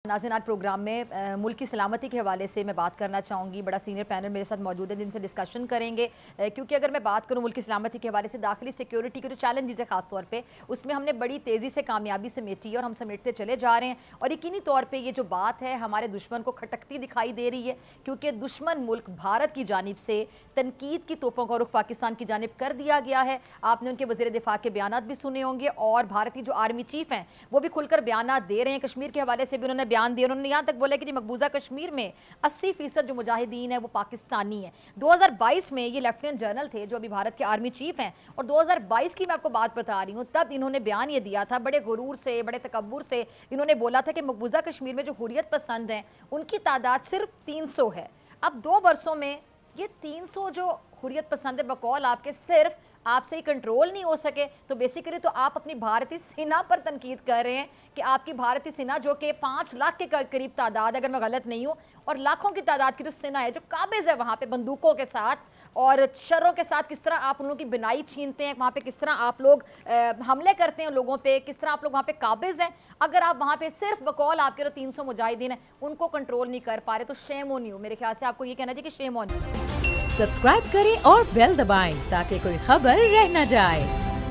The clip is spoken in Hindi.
नाज़रीन, आज प्रोग्राम में मुल्क की सलामती के हवाले से मैं बात करना चाहूँगी। बड़ा सीनियर पैनल मेरे साथ मौजूद है जिनसे डिस्कशन करेंगे, क्योंकि अगर मैं बात करूँ मुल्क की सलामती के हवाले से दाखिली सिक्योरिटी के जो चैलेंजेस है ख़ास तौर पे, उसमें हमने बड़ी तेज़ी से कामयाबी समेटी है और हम समेटते चले जा रहे हैं। और यकीनी तौर पर ये जो बात है हमारे दुश्मन को खटकती दिखाई दे रही है, क्योंकि दुश्मन मुल्क भारत की जानिब से तनकीद की तोपों का रुख पाकिस्तान की जानिब कर दिया गया है। आपने उनके वज़ीर दिफा के बयान भी सुने होंगे और भारतीय जो आर्मी चीफ हैं वो भी खुलकर बयान दे रहे हैं। कश्मीर के हवाले से भी उन्होंने बयान दिया। उन्होंने यहाँ तक बोला कि मकबूजा कश्मीर में 80% जो मुजाहिदीन है वो पाकिस्तानी है। 2022 में ये लेफ्टिनेंट जनरल थे जो अभी भारत के आर्मी चीफ हैं, और 2022 की मैं आपको बात बता रही हूँ, तब इन्होंने बयान ये दिया था, बड़े गुरूर से, बड़े तकब्बुर से इन्होंने बोला था कि मकबूजा कश्मीर में जो हुर्रियत पसंद हैं उनकी तादाद सिर्फ 300 है। अब 2 बरसों में ये 300 जो हुर्रियत पसंद है बकौल आपके सिर्फ आपसे ही कंट्रोल नहीं हो सके, तो बेसिकली तो आप अपनी भारतीय सेना पर तनकीद कर रहे हैं कि आपकी भारतीय सेना जो कि 5 लाख के करीब तादाद, अगर मैं गलत नहीं हूँ, और लाखों की तादाद की जो सेना है जो काबिज है वहाँ पे बंदूकों के साथ और शरों के साथ, किस तरह आप उन लोगों की बिनाई छीनते हैं वहाँ पे, किस तरह आप लोग हमले करते हैं लोगों पे, किस तरह आप लोग वहाँ पे काबिज हैं। अगर आप वहाँ पे सिर्फ बकौल आपके जो 300 मुजाहिदीन हैं उनको कंट्रोल नहीं कर पा रहे, तो शेम ऑन यू। मेरे ख्याल से आपको ये कहना चाहिए कि शेम ऑन यू। सब्सक्राइब करें और बेल दबाएं ताकि कोई खबर रह न जाए।